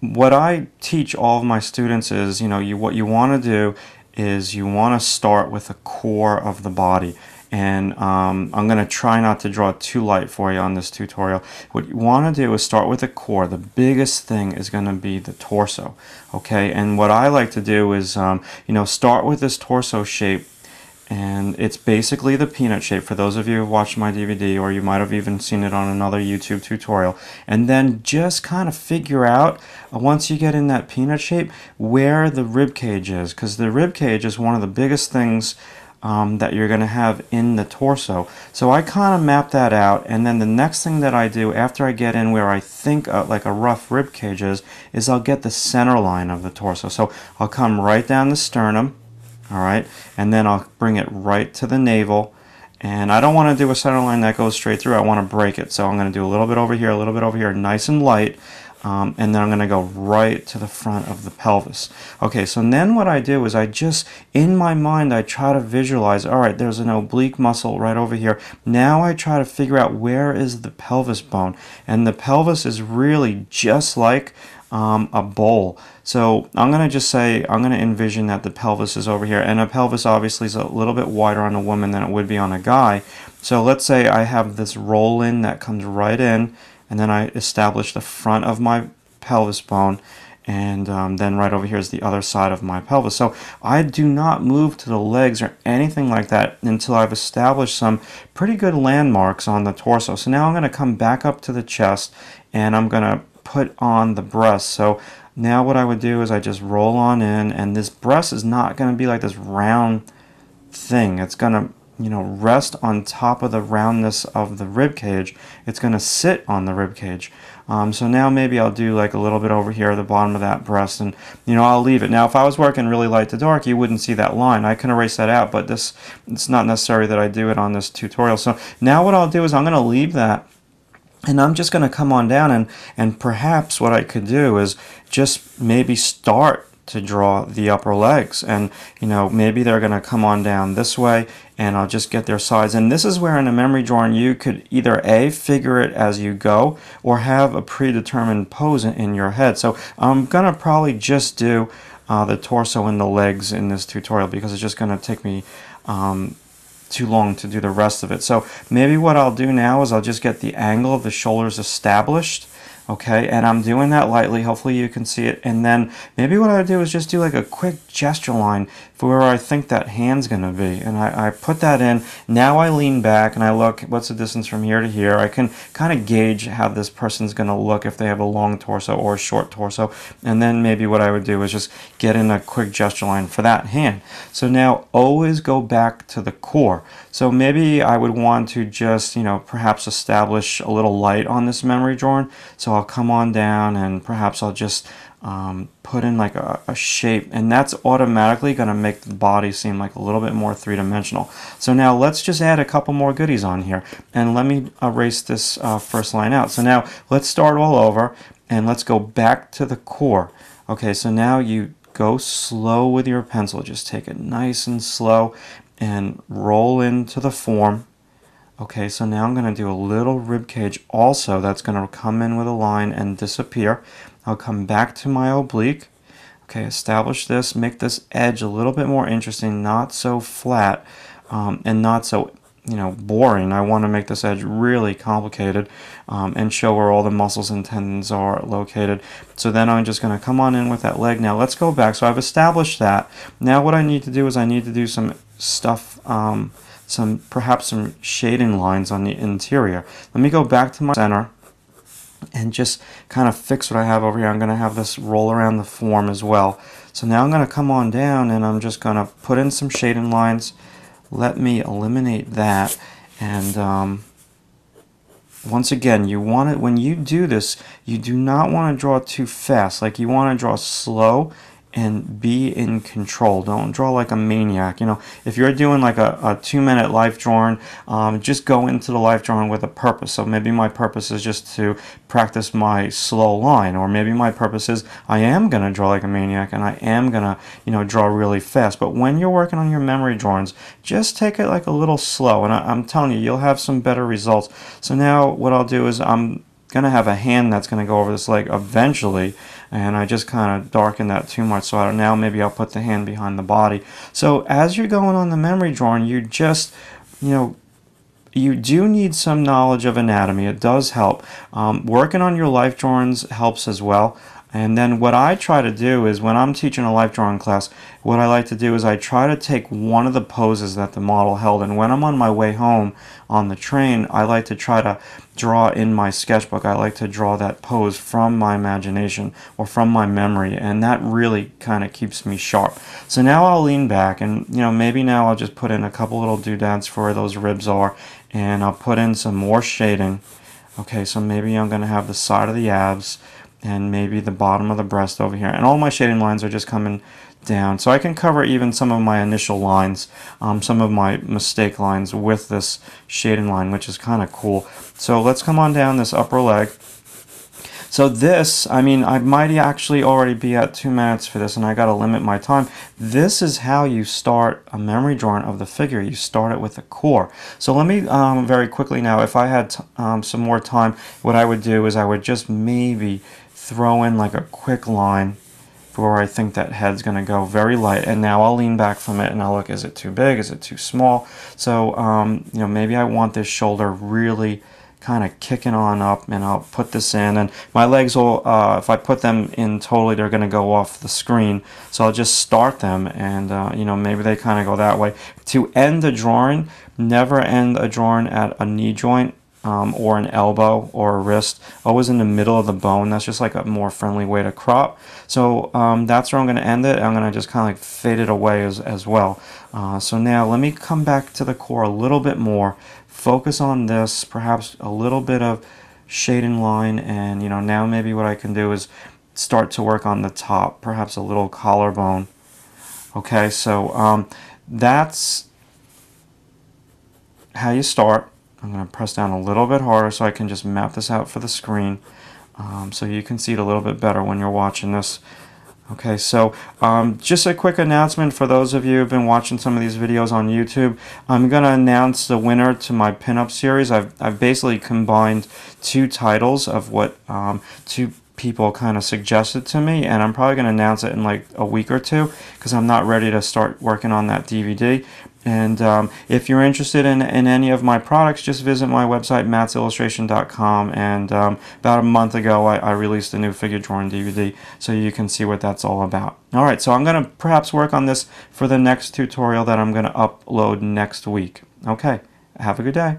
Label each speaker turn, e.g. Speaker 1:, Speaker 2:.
Speaker 1: what I teach all of my students is, what you want to do is you want to start with the core of the body. And I'm going to try not to draw too light for you on this tutorial. What you want to do is start with the core. The biggest thing is going to be the torso. Okay, and what I like to do is, start with this torso shape. And it's basically the peanut shape for those of you who have watched my DVD, or you might have even seen it on another YouTube tutorial. And then just kind of figure out, once you get in that peanut shape, where the rib cage is, because the rib cage is one of the biggest things that you're going to have in the torso. So I kind of map that out, and then the next thing that I do after I get in where I think like a rough rib cage is I'll get the center line of the torso. So I'll come right down the sternum. Alright, and then I'll bring it right to the navel, and I don't want to do a center line that goes straight through. I want to break it, so I'm going to do a little bit over here, a little bit over here, nice and light, and then I'm going to go right to the front of the pelvis. Okay, so then what I do is I just, in my mind, I try to visualize, alright, there's an oblique muscle right over here. Now I try to figure out where is the pelvis bone, and the pelvis is really just like a bowl. So I'm going to just say, I'm going to envision that the pelvis is over here, and a pelvis obviously is a little bit wider on a woman than it would be on a guy. So let's say I have this roll in that comes right in, and then I establish the front of my pelvis bone, and then right over here is the other side of my pelvis. So I do not move to the legs or anything like that until I've established some pretty good landmarks on the torso. So now I'm going to come back up to the chest, and I'm going to put on the breast. So now what I would do is I just roll on in, and this breast is not going to be like this round thing. It's going to, rest on top of the roundness of the rib cage. It's going to sit on the rib cage. So now maybe I'll do like a little bit over here at the bottom of that breast, and I'll leave it. Now if I was working really light to dark, you wouldn't see that line. I can erase that out, but it's not necessary that I do it on this tutorial. So now what I'll do is I'm going to leave that, and I'm just going to come on down, and perhaps what I could do is just maybe start to draw the upper legs, and maybe they're going to come on down this way, and I'll just get their sides. And this is where in a memory drawing you could either figure it as you go, or have a predetermined pose in your head. So I'm going to probably just do the torso and the legs in this tutorial, because it's just going to take me too long to do the rest of it. So maybe what I'll do now is I'll just get the angle of the shoulders established. Okay, and I'm doing that lightly. Hopefully you can see it. And then maybe what I do is just do like a quick gesture line for where I think that hand's going to be. And I put that in. Now I lean back and I look, what's the distance from here to here? I can kind of gauge how this person's going to look if they have a long torso or a short torso. And then maybe what I would do is just get in a quick gesture line for that hand. So now always go back to the core. So maybe I would want to just, perhaps establish a little light on this memory drawing. So I'll come on down, and perhaps I'll just put in like a shape, and that's automatically going to make the body seem like a little bit more three-dimensional. So now let's just add a couple more goodies on here, and let me erase this first line out. So now let's start all over, and let's go back to the core. Okay, so now you go slow with your pencil. Just take it nice and slow and roll into the form. Okay, so now I'm going to do a little rib cage also that's going to come in with a line and disappear. I'll come back to my oblique. Okay, establish this, make this edge a little bit more interesting, not so flat and not so boring. I want to make this edge really complicated and show where all the muscles and tendons are located. So then I'm just going to come on in with that leg. Now let's go back. So I've established that. Now what I need to do is I need to do some stuff, perhaps some shading lines on the interior. Let me go back to my center and just kind of fix what I have over here. I'm going to have this roll around the form as well. So now I'm going to come on down, and I'm just going to put in some shading lines. Let me eliminate that, and once again, you want it, when you do this, you do not want to draw too fast. Like, you want to draw slow and be in control. Don't draw like a maniac. If you're doing like a 2-minute life drawing, just go into the life drawing with a purpose. So maybe my purpose is just to practice my slow line, or maybe my purpose is I am going to draw like a maniac, and I am going to draw really fast. But when you're working on your memory drawings, just take it like a little slow, and I'm telling you, you'll have some better results. So now what I'll do is I'm going to have a hand that's going to go over this leg eventually, and I just kind of darkened that too much, so now maybe I'll put the hand behind the body. So as you're going on the memory drawing, you just, you know, you do need some knowledge of anatomy. It does help. Working on your life drawings helps as well. And then what I try to do is when I'm teaching a life drawing class, what I like to do is I try to take one of the poses that the model held, and when I'm on my way home on the train, I like to try to draw in my sketchbook. I like to draw that pose from my imagination or from my memory, and that really kind of keeps me sharp. So now I'll lean back, and you know, maybe now I'll just put in a couple little doodads for where those ribs are, and I'll put in some more shading. Okay, so maybe I'm going to have the side of the abs and maybe the bottom of the breast over here, and all my shading lines are just coming down, so I can cover even some of my initial lines, some of my mistake lines with this shading line, which is kind of cool. So let's come on down this upper leg. So this, I mean, I might actually already be at 2 minutes for this, and I got to limit my time. This is how you start a memory drawing of the figure. You start it with the core. So let me very quickly now, if I had some more time, what I would do is I would just maybe throw in like a quick line for where I think that head's going to go, very light, and now I'll lean back from it and I'll look, is it too big, is it too small? So you know, maybe I want this shoulder really kind of kicking on up, and I'll put this in, and my legs will, if I put them in totally, they're going to go off the screen, so I'll just start them, and you know, maybe they kind of go that way. To end the drawing, never end a drawing at a knee joint or an elbow or a wrist, always in the middle of the bone. That's just like a more friendly way to crop. So that's where I'm going to end it. I'm going to just kind of like fade it away as well. So now let me come back to the core a little bit more, focus on this, perhaps a little bit of shading line, and you know, now maybe what I can do is start to work on the top, perhaps a little collarbone. Okay, so that's how you start. I'm going to press down a little bit harder so I can just map this out for the screen, so you can see it a little bit better when you're watching this. Okay, so just a quick announcement for those of you who have been watching some of these videos on YouTube. I'm going to announce the winner to my pinup series. I've basically combined 2 titles of what 2 people kind of suggested to me, and I'm probably going to announce it in like a week or 2 because I'm not ready to start working on that DVD. And if you're interested in any of my products, just visit my website, mattsillustration.com. And about a month ago, I released a new figure drawing DVD, so you can see what that's all about. Alright, so I'm going to perhaps work on this for the next tutorial that I'm going to upload next week. Okay, have a good day.